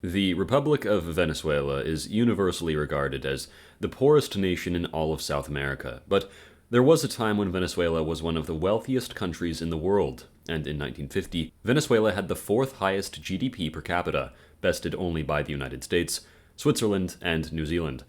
The Republic of Venezuela is universally regarded as the poorest nation in all of South America, but there was a time when Venezuela was one of the wealthiest countries in the world, and in 1950, Venezuela had the fourth highest GDP per capita, bested only by the United States, Switzerland, and New Zealand.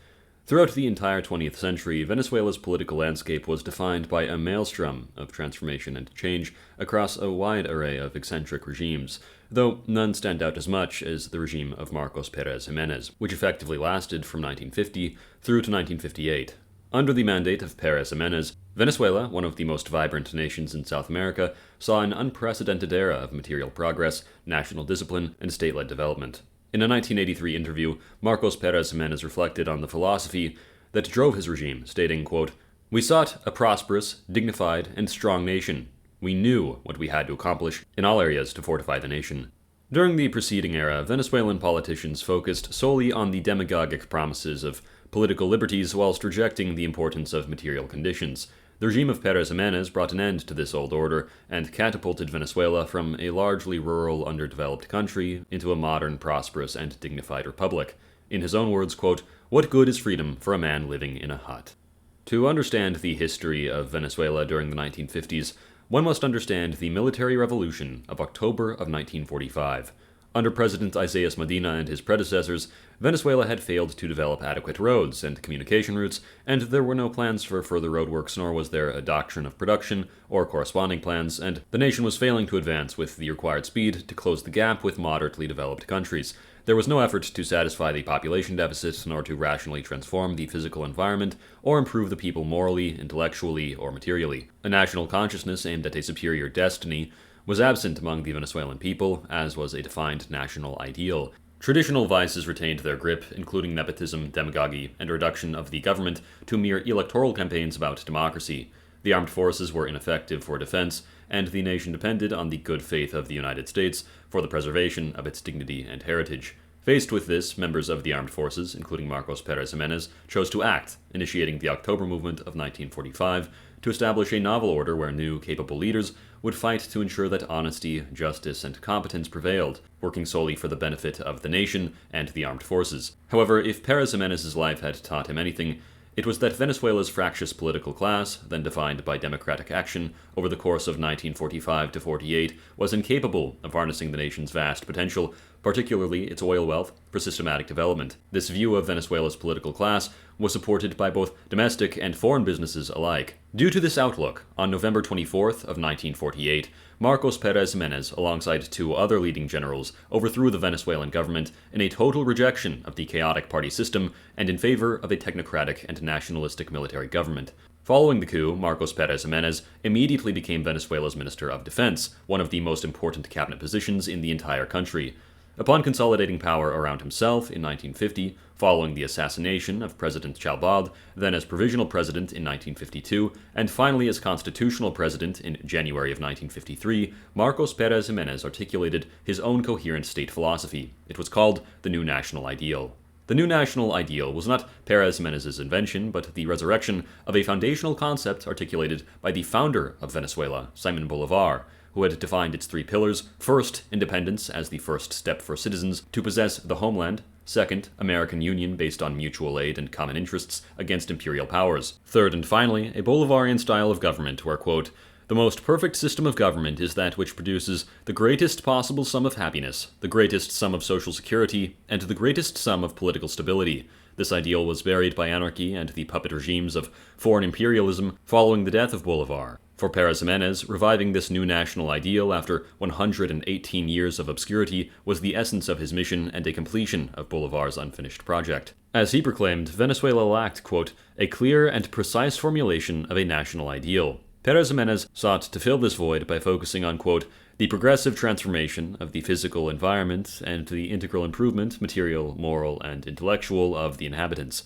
Throughout the entire 20th century, Venezuela's political landscape was defined by a maelstrom of transformation and change across a wide array of eccentric regimes, though none stand out as much as the regime of Marcos Pérez Jiménez, which effectively lasted from 1950 through to 1958. Under the mandate of Perez Jimenez, Venezuela, one of the most vibrant nations in South America, saw an unprecedented era of material progress, national discipline, and state-led development. In a 1983 interview, Marcos Pérez Jiménez reflected on the philosophy that drove his regime, stating, quote, "We sought a prosperous, dignified, and strong nation. We knew what we had to accomplish in all areas to fortify the nation." During the preceding era, Venezuelan politicians focused solely on the demagogic promises of political liberties whilst rejecting the importance of material conditions. The regime of Perez Jimenez brought an end to this old order and catapulted Venezuela from a largely rural, underdeveloped country into a modern, prosperous, and dignified republic. In his own words, quote, "What good is freedom for a man living in a hut?" To understand the history of Venezuela during the 1950s, one must understand the military revolution of October of 1945. Under President Isaias Medina and his predecessors, Venezuela had failed to develop adequate roads and communication routes, and there were no plans for further roadworks, nor was there a doctrine of production or corresponding plans, and the nation was failing to advance with the required speed to close the gap with moderately developed countries. There was no effort to satisfy the population deficit, nor to rationally transform the physical environment, or improve the people morally, intellectually, or materially. A national consciousness aimed at a superior destiny was absent among the Venezuelan people, as was a defined national ideal. Traditional vices retained their grip, including nepotism, demagogy, and a reduction of the government to mere electoral campaigns about democracy. The armed forces were ineffective for defense, and the nation depended on the good faith of the United States for the preservation of its dignity and heritage. Faced with this, members of the armed forces, including Marcos Pérez Jiménez, chose to act, initiating the October Movement of 1945 to establish a novel order where new, capable leaders would fight to ensure that honesty, justice, and competence prevailed, working solely for the benefit of the nation and the armed forces. However, if Pérez Jiménez's life had taught him anything, it was that Venezuela's fractious political class, then defined by democratic action over the course of 1945 to 48, was incapable of harnessing the nation's vast potential, particularly its oil wealth, for systematic development. This view of Venezuela's political class was supported by both domestic and foreign businesses alike. Due to this outlook, on November 24th of 1948, Marcos Pérez Jiménez, alongside two other leading generals, overthrew the Venezuelan government in a total rejection of the chaotic party system and in favor of a technocratic and nationalistic military government. Following the coup, Marcos Pérez Jiménez immediately became Venezuela's Minister of Defense, one of the most important cabinet positions in the entire country. Upon consolidating power around himself in 1950, following the assassination of President Chalbad, then as provisional president in 1952, and finally as constitutional president in January of 1953, Marcos Pérez Jiménez articulated his own coherent state philosophy. It was called the New National Ideal. The New National Ideal was not Pérez Jiménez's invention, but the resurrection of a foundational concept articulated by the founder of Venezuela, Simón Bolívar, who had defined its three pillars: first, independence as the first step for citizens to possess the homeland; second, American union based on mutual aid and common interests against imperial powers; third and finally, a Bolivarian style of government where, quote, "The most perfect system of government is that which produces the greatest possible sum of happiness, the greatest sum of social security, and the greatest sum of political stability." This ideal was buried by anarchy and the puppet regimes of foreign imperialism following the death of Bolívar. For Pérez Jiménez, reviving this new national ideal after 118 years of obscurity was the essence of his mission and a completion of Bolívar's unfinished project. As he proclaimed, Venezuela lacked, quote, "a clear and precise formulation of a national ideal." Pérez Jiménez sought to fill this void by focusing on, quote, "the progressive transformation of the physical environment and the integral improvement, material, moral, and intellectual, of the inhabitants."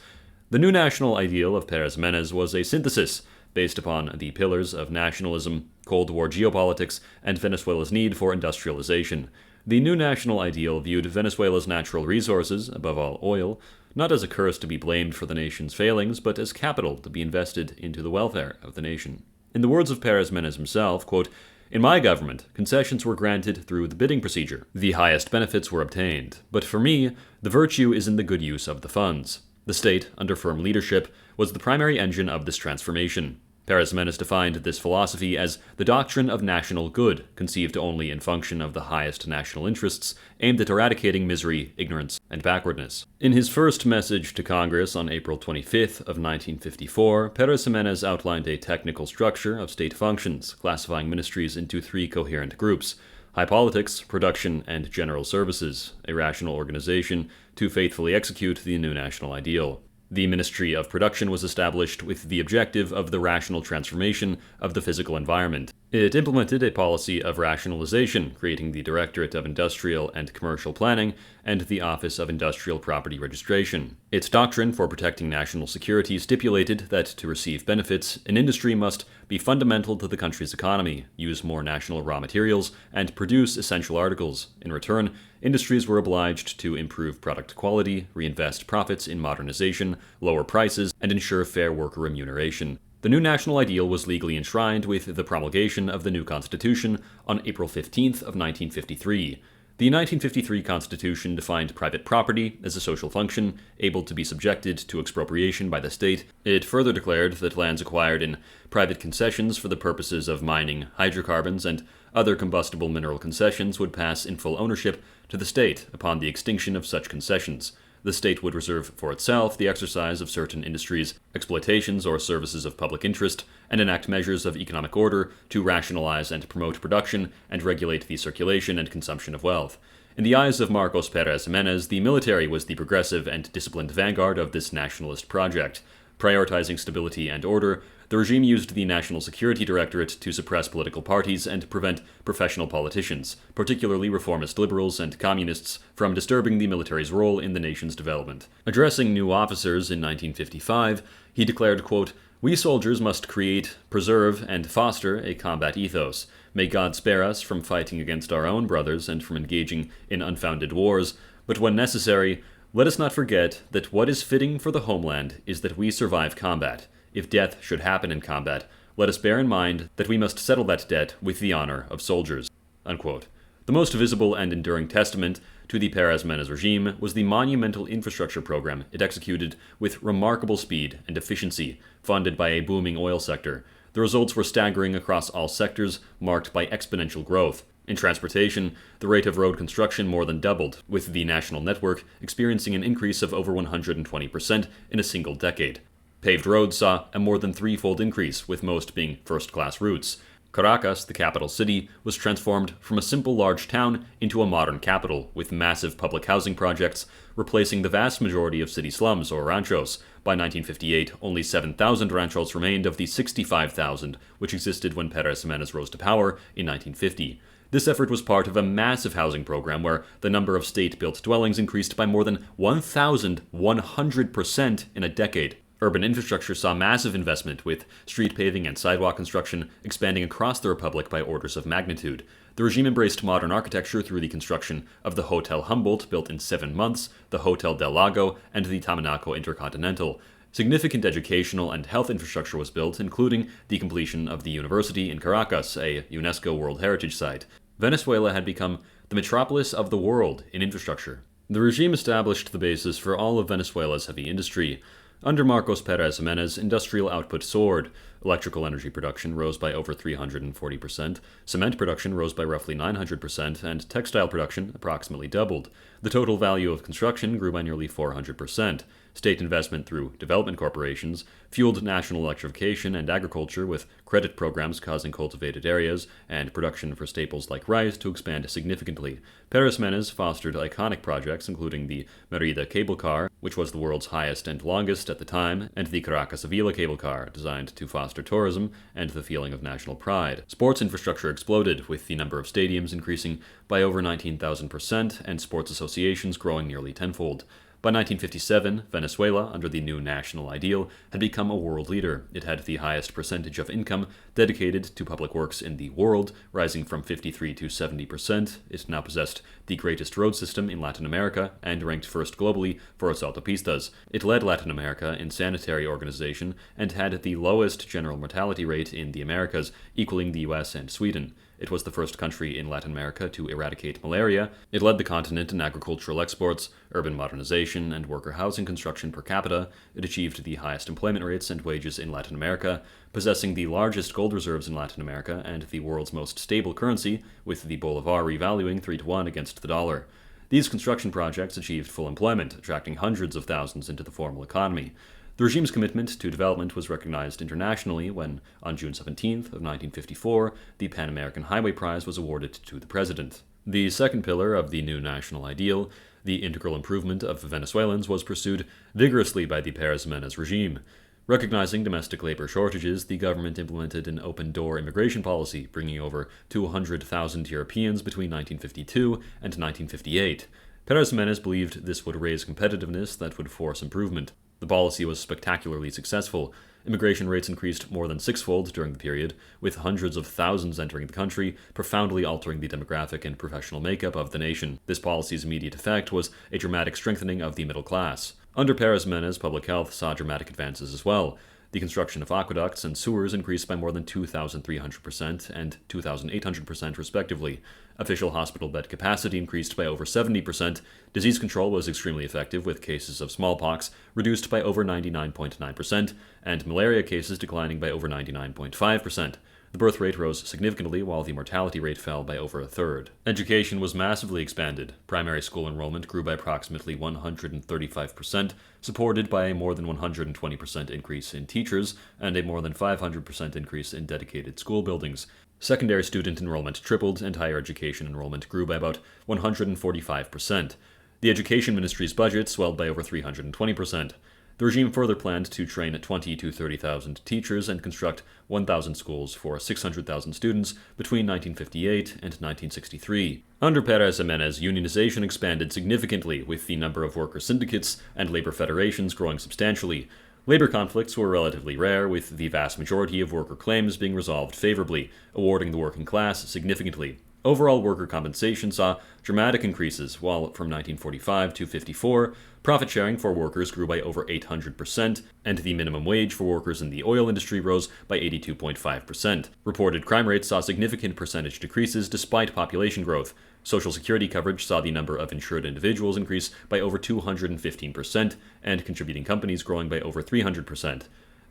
The new national ideal of Pérez Jiménez was a synthesis based upon the pillars of nationalism, Cold War geopolitics, and Venezuela's need for industrialization. The new national ideal viewed Venezuela's natural resources, above all oil, not as a curse to be blamed for the nation's failings, but as capital to be invested into the welfare of the nation. In the words of Pérez Jiménez himself, quote, In my government, concessions were granted through the bidding procedure. The highest benefits were obtained. But for me, the virtue is in the good use of the funds. The state, under firm leadership, was the primary engine of this transformation. Pérez Jiménez defined this philosophy as the doctrine of national good, conceived only in function of the highest national interests, aimed at eradicating misery, ignorance, and backwardness. In his first message to Congress on April 25th of 1954, Pérez Jiménez outlined a technical structure of state functions, classifying ministries into three coherent groups: high politics, production, and general services, a rational organization to faithfully execute the new national ideal. The Ministry of Production was established with the objective of the rational transformation of the physical environment. It implemented a policy of rationalization, creating the Directorate of Industrial and Commercial Planning and the Office of Industrial Property Registration. Its doctrine for protecting national security stipulated that to receive benefits, an industry must be fundamental to the country's economy, use more national raw materials, and produce essential articles. In return, industries were obliged to improve product quality, reinvest profits in modernization, lower prices, and ensure fair worker remuneration. The new national ideal was legally enshrined with the promulgation of the new Constitution on April 15th of 1953. The 1953 Constitution defined private property as a social function able to be subjected to expropriation by the state. It further declared that lands acquired in private concessions for the purposes of mining hydrocarbons and other combustible mineral concessions would pass in full ownership to the state upon the extinction of such concessions. The state would reserve for itself the exercise of certain industries, exploitations, or services of public interest, and enact measures of economic order to rationalize and promote production and regulate the circulation and consumption of wealth. In the eyes of Marcos Pérez Jiménez, the military was the progressive and disciplined vanguard of this nationalist project. Prioritizing stability and order, the regime used the National Security Directorate to suppress political parties and prevent professional politicians, particularly reformist liberals and communists, from disturbing the military's role in the nation's development. Addressing new officers in 1955, he declared, quote, "We soldiers must create, preserve, and foster a combat ethos. May God spare us from fighting against our own brothers and from engaging in unfounded wars, but when necessary, let us not forget that what is fitting for the homeland is that we survive combat. If death should happen in combat, let us bear in mind that we must settle that debt with the honor of soldiers." Unquote. The most visible and enduring testament to the Pérez Jiménez regime was the monumental infrastructure program it executed with remarkable speed and efficiency, funded by a booming oil sector. The results were staggering across all sectors, marked by exponential growth. In transportation, the rate of road construction more than doubled, with the national network experiencing an increase of over 120% in a single decade. Paved roads saw a more than threefold increase, with most being first-class routes. Caracas, the capital city, was transformed from a simple large town into a modern capital, with massive public housing projects replacing the vast majority of city slums or ranchos. By 1958, only 7,000 ranchos remained of the 65,000 which existed when Pérez Jiménez rose to power in 1950. This effort was part of a massive housing program where the number of state-built dwellings increased by more than 1,100% in a decade. Urban infrastructure saw massive investment, with street paving and sidewalk construction expanding across the republic by orders of magnitude. The regime embraced modern architecture through the construction of the Hotel Humboldt, built in 7 months, the Hotel del Lago, and the Tamanaco Intercontinental. Significant educational and health infrastructure was built, including the completion of the university in Caracas, a UNESCO World Heritage Site. Venezuela had become the metropolis of the world in infrastructure. The regime established the basis for all of Venezuela's heavy industry. Under Marcos Pérez Jiménez, industrial output soared. Electrical energy production rose by over 340%, cement production rose by roughly 900%, and textile production approximately doubled. The total value of construction grew by nearly 400%. State investment through development corporations fueled national electrification and agriculture, with credit programs causing cultivated areas and production for staples like rice to expand significantly. Pérez Jiménez fostered iconic projects including the Mérida cable car, which was the world's highest and longest at the time, and the Caracas-Sevilla cable car, designed to foster tourism and the feeling of national pride. Sports infrastructure exploded, with the number of stadiums increasing by over 19,000% and sports associations growing nearly tenfold. By 1957, Venezuela, under the new national ideal, had become a world leader. It had the highest percentage of income dedicated to public works in the world, rising from 53 to 70%. It now possessed the greatest road system in Latin America and ranked first globally for its autopistas. It led Latin America in sanitary organization and had the lowest general mortality rate in the Americas, equaling the US and Sweden. It was the first country in Latin America to eradicate malaria. It led the continent in agricultural exports, urban modernization, and worker housing construction per capita. It achieved the highest employment rates and wages in Latin America, possessing the largest gold reserves in Latin America and the world's most stable currency, with the bolivar revaluing 3-1 against the dollar. These construction projects achieved full employment, attracting hundreds of thousands into the formal economy. The regime's commitment to development was recognized internationally when, on June 17th of 1954, the Pan American Highway Prize was awarded to the president. The second pillar of the new national ideal, the integral improvement of Venezuelans, was pursued vigorously by the Perez Jiménez regime. Recognizing domestic labor shortages, the government implemented an open-door immigration policy, bringing over 200,000 Europeans between 1952 and 1958. Perez Jiménez believed this would raise competitiveness that would force improvement. The policy was spectacularly successful. Immigration rates increased more than sixfold during the period, with hundreds of thousands entering the country, profoundly altering the demographic and professional makeup of the nation. This policy's immediate effect was a dramatic strengthening of the middle class. Under Perez Jiménez, public health saw dramatic advances as well. The construction of aqueducts and sewers increased by more than 2,300% and 2,800% respectively. Official hospital bed capacity increased by over 70%. Disease control was extremely effective, with cases of smallpox reduced by over 99.9%, and malaria cases declining by over 99.5%. The birth rate rose significantly, while the mortality rate fell by over a third. Education was massively expanded. Primary school enrollment grew by approximately 135%, supported by a more than 120% increase in teachers and a more than 500% increase in dedicated school buildings. Secondary student enrollment tripled, and higher education enrollment grew by about 145%. The Education Ministry's budget swelled by over 320%. The regime further planned to train 20,000 to 30,000 teachers and construct 1,000 schools for 600,000 students between 1958 and 1963. Under Perez Jiménez, unionization expanded significantly, with the number of worker syndicates and labor federations growing substantially. Labor conflicts were relatively rare, with the vast majority of worker claims being resolved favorably, awarding the working class significantly. Overall worker compensation saw dramatic increases, while from 1945 to 54, profit sharing for workers grew by over 800%, and the minimum wage for workers in the oil industry rose by 82.5%. Reported crime rates saw significant percentage decreases despite population growth. Social Security coverage saw the number of insured individuals increase by over 215%, and contributing companies growing by over 300%.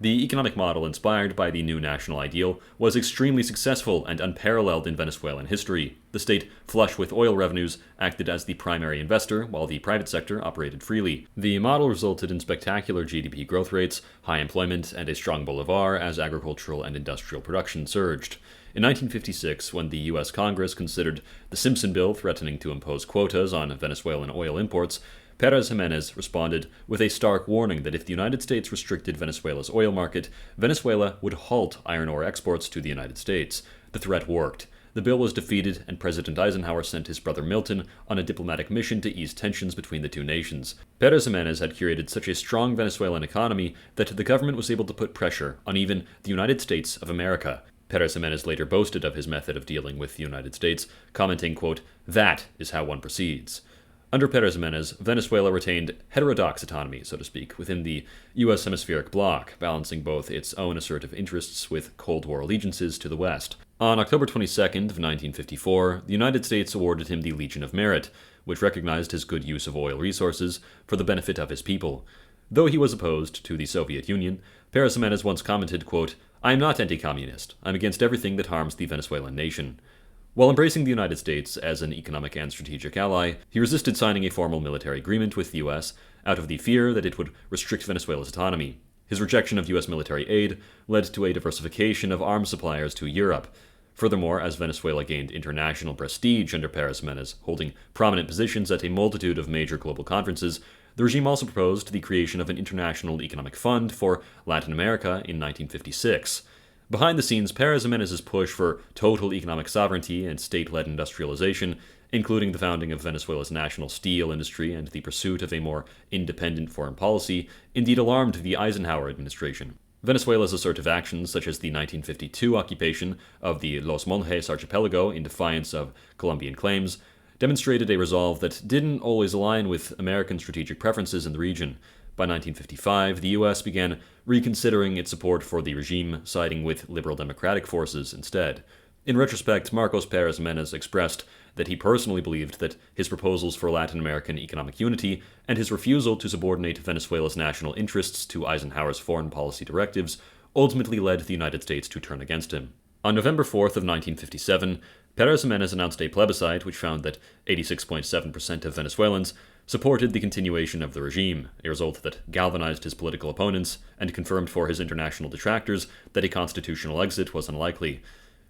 The economic model inspired by the new national ideal was extremely successful and unparalleled in Venezuelan history. The state, flush with oil revenues, acted as the primary investor, while the private sector operated freely. The model resulted in spectacular GDP growth rates, high employment, and a strong bolivar as agricultural and industrial production surged. In 1956, when the U.S. Congress considered the Simpson Bill threatening to impose quotas on Venezuelan oil imports, Perez Jiménez responded with a stark warning that if the United States restricted Venezuela's oil market, Venezuela would halt iron ore exports to the United States. The threat worked. The bill was defeated, and President Eisenhower sent his brother Milton on a diplomatic mission to ease tensions between the two nations. Perez Jiménez had curated such a strong Venezuelan economy that the government was able to put pressure on even the United States of America. Perez Jiménez later boasted of his method of dealing with the United States, commenting, quote, "That is how one proceeds." Under Perez Jiménez, Venezuela retained heterodox autonomy, so to speak, within the U.S. hemispheric bloc, balancing both its own assertive interests with Cold War allegiances to the West. On October 22nd of 1954, the United States awarded him the Legion of Merit, which recognized his good use of oil resources for the benefit of his people. Though he was opposed to the Soviet Union, Perez Jiménez once commented, quote, "I am not anti-communist. I'm against everything that harms the Venezuelan nation." While embracing the United States as an economic and strategic ally, he resisted signing a formal military agreement with the U.S. out of the fear that it would restrict Venezuela's autonomy. His rejection of U.S. military aid led to a diversification of arms suppliers to Europe. Furthermore, as Venezuela gained international prestige under Perez Jiménez, holding prominent positions at a multitude of major global conferences, the regime also proposed the creation of an international economic fund for Latin America in 1956. Behind the scenes, Perez Jiménez's push for total economic sovereignty and state-led industrialization, including the founding of Venezuela's national steel industry and the pursuit of a more independent foreign policy, indeed alarmed the Eisenhower administration. Venezuela's assertive actions, such as the 1952 occupation of the Los Monjes archipelago in defiance of Colombian claims, demonstrated a resolve that didn't always align with American strategic preferences in the region. By 1955, the U.S. began reconsidering its support for the regime, siding with liberal democratic forces instead. In retrospect, Marcos Pérez Jiménez expressed that he personally believed that his proposals for Latin American economic unity and his refusal to subordinate Venezuela's national interests to Eisenhower's foreign policy directives ultimately led the United States to turn against him. On November 4th of 1957, Pérez Jiménez announced a plebiscite which found that 86.7% of Venezuelans supported the continuation of the regime, a result that galvanized his political opponents and confirmed for his international detractors that a constitutional exit was unlikely.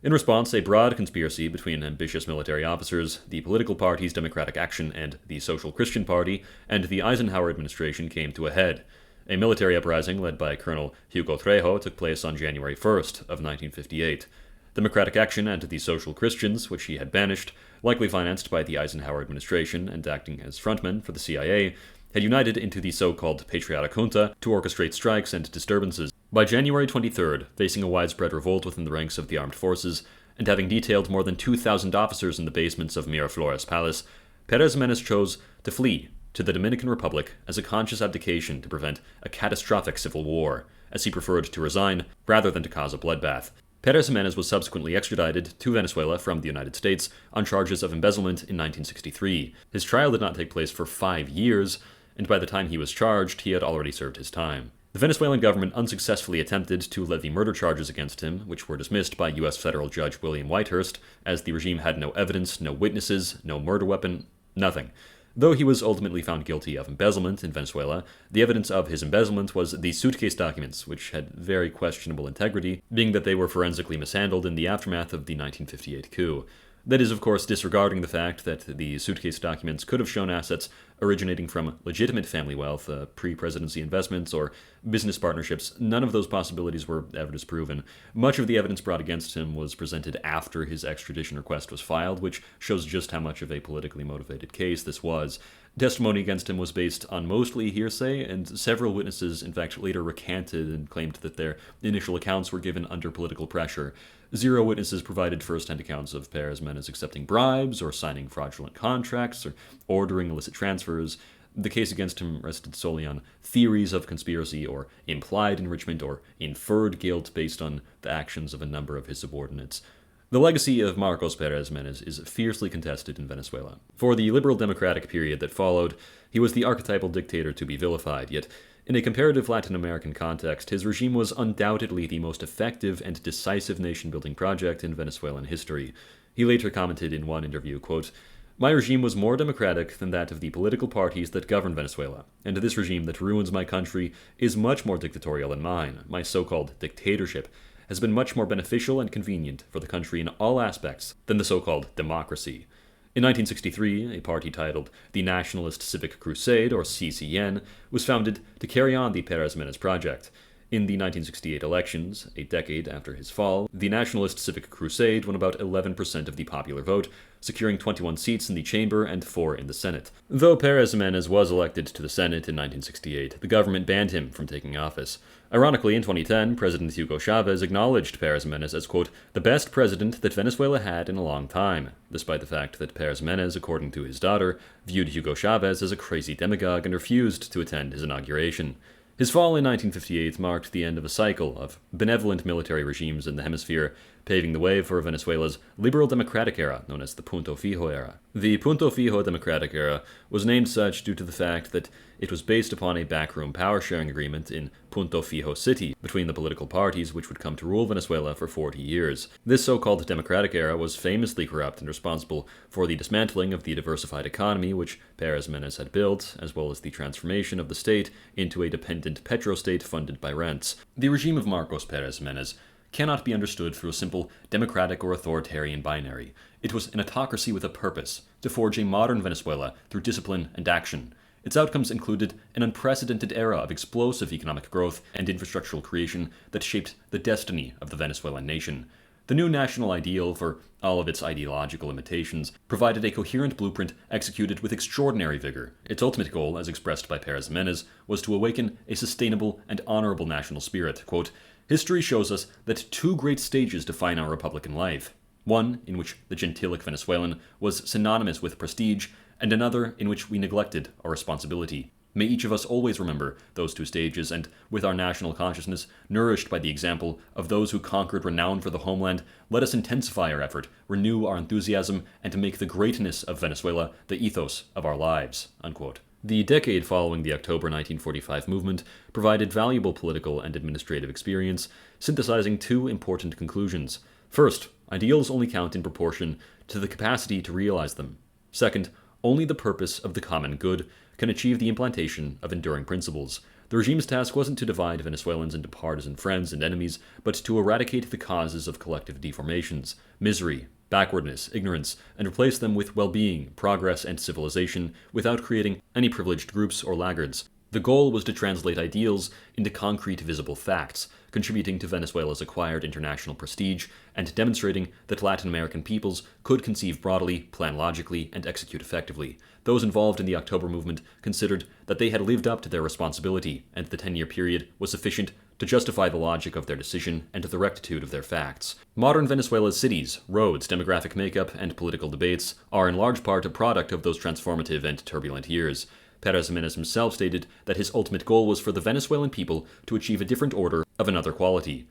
In response, a broad conspiracy between ambitious military officers, the political parties Democratic Action and the Social Christian Party, and the Eisenhower administration came to a head. A military uprising led by Colonel Hugo Trejo took place on January 1st of 1958. Democratic Action and the Social Christians, which he had banished, likely financed by the Eisenhower administration and acting as frontmen for the CIA, had united into the so-called Patriotic Junta to orchestrate strikes and disturbances. By January 23rd, facing a widespread revolt within the ranks of the armed forces, and having detailed more than 2,000 officers in the basements of Miraflores Palace, Pérez Jiménez chose to flee to the Dominican Republic as a conscious abdication to prevent a catastrophic civil war, as he preferred to resign rather than to cause a bloodbath. Pérez Jiménez was subsequently extradited to Venezuela from the United States on charges of embezzlement in 1963. His trial did not take place for 5 years, and by the time he was charged, he had already served his time. The Venezuelan government unsuccessfully attempted to levy murder charges against him, which were dismissed by U.S. federal judge William Whitehurst, as the regime had no evidence, no witnesses, no murder weapon, nothing. Though he was ultimately found guilty of embezzlement in Venezuela, the evidence of his embezzlement was the suitcase documents, which had very questionable integrity, being that they were forensically mishandled in the aftermath of the 1958 coup. That is, of course, disregarding the fact that the suitcase documents could have shown assets originating from legitimate family wealth, pre-presidency investments, or business partnerships. None of those possibilities were ever disproven. Much of the evidence brought against him was presented after his extradition request was filed, which shows just how much of a politically motivated case this was. Testimony against him was based on mostly hearsay, and several witnesses, in fact, later recanted and claimed that their initial accounts were given under political pressure. 0 witnesses provided first-hand accounts of Pérez Jiménez accepting bribes, or signing fraudulent contracts, or ordering illicit transfers. The case against him rested solely on theories of conspiracy, or implied enrichment, or inferred guilt based on the actions of a number of his subordinates. The legacy of Marcos Pérez Jiménez is fiercely contested in Venezuela. For the liberal democratic period that followed, he was the archetypal dictator to be vilified, yet in a comparative Latin American context, his regime was undoubtedly the most effective and decisive nation-building project in Venezuelan history. He later commented in one interview, quote, "My regime was more democratic than that of the political parties that govern Venezuela, and this regime that ruins my country is much more dictatorial than mine. My so-called dictatorship has been much more beneficial and convenient for the country in all aspects than the so-called democracy." In 1963, a party titled the Nationalist Civic Crusade, or CCN, was founded to carry on the Pérez Jiménez project. In the 1968 elections, a decade after his fall, the Nationalist Civic Crusade won about 11% of the popular vote, securing 21 seats in the chamber and 4 in the Senate. Though Pérez Jiménez was elected to the Senate in 1968, the government banned him from taking office. Ironically, in 2010, President Hugo Chavez acknowledged Pérez Jiménez as, quote, "the best president that Venezuela had in a long time," despite the fact that Pérez Jiménez, according to his daughter, viewed Hugo Chavez as a crazy demagogue and refused to attend his inauguration. His fall in 1958 marked the end of a cycle of benevolent military regimes in the hemisphere, paving the way for Venezuela's liberal democratic era, known as the Punto Fijo era. The Punto Fijo democratic era was named such due to the fact that it was based upon a backroom power-sharing agreement in Punto Fijo City between the political parties which would come to rule Venezuela for 40 years. This so-called democratic era was famously corrupt and responsible for the dismantling of the diversified economy which Pérez Jiménez had built, as well as the transformation of the state into a dependent petrostate funded by rents. The regime of Marcos Pérez Jiménez cannot be understood through a simple democratic or authoritarian binary. It was an autocracy with a purpose, to forge a modern Venezuela through discipline and action. Its outcomes included an unprecedented era of explosive economic growth and infrastructural creation that shaped the destiny of the Venezuelan nation. The new national ideal, for all of its ideological limitations, provided a coherent blueprint executed with extraordinary vigor. Its ultimate goal, as expressed by Pérez Jiménez, was to awaken a sustainable and honorable national spirit. Quote, "History shows us that 2 great stages define our republican life. One in which the gentilic Venezuelan was synonymous with prestige, and another in which we neglected our responsibility. May each of us always remember those two stages, and with our national consciousness nourished by the example of those who conquered renown for the homeland, let us intensify our effort, renew our enthusiasm, and to make the greatness of Venezuela the ethos of our lives." Unquote. The decade following the October 1945 movement provided valuable political and administrative experience, synthesizing two important conclusions. First, ideals only count in proportion to the capacity to realize them. Second, only the purpose of the common good can achieve the implantation of enduring principles. The regime's task wasn't to divide Venezuelans into partisan friends and enemies, but to eradicate the causes of collective deformations, misery, backwardness, ignorance, and replace them with well-being, progress, and civilization without creating any privileged groups or laggards. The goal was to translate ideals into concrete visible facts, contributing to Venezuela's acquired international prestige and demonstrating that Latin American peoples could conceive broadly, plan logically, and execute effectively. Those involved in the October movement considered that they had lived up to their responsibility, and the 10-year period was sufficient to justify the logic of their decision and the rectitude of their facts. Modern Venezuela's cities, roads, demographic makeup, and political debates are in large part a product of those transformative and turbulent years. Perez Jiménez himself stated that his ultimate goal was for the Venezuelan people to achieve a different order of another quality.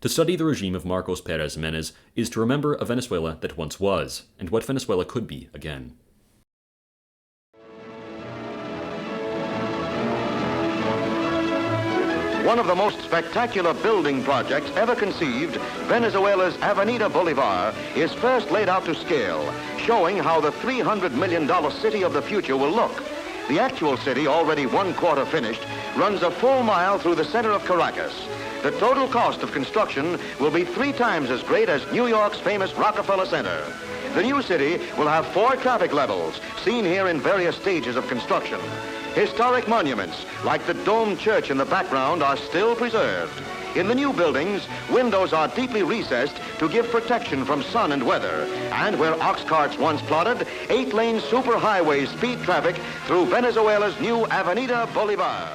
To study the regime of Marcos Pérez Jiménez is to remember a Venezuela that once was, and what Venezuela could be again. One of the most spectacular building projects ever conceived, Venezuela's Avenida Bolivar, is first laid out to scale, showing how the $300 million city of the future will look. The actual city, already one-quarter finished, runs a full mile through the center of Caracas. The total cost of construction will be 3 times as great as New York's famous Rockefeller Center. The new city will have 4 traffic levels, seen here in various stages of construction. Historic monuments, like the domed church in the background, are still preserved. In the new buildings, windows are deeply recessed to give protection from sun and weather. And where ox carts once plodded, 8-lane superhighway speed traffic through Venezuela's new Avenida Bolivar.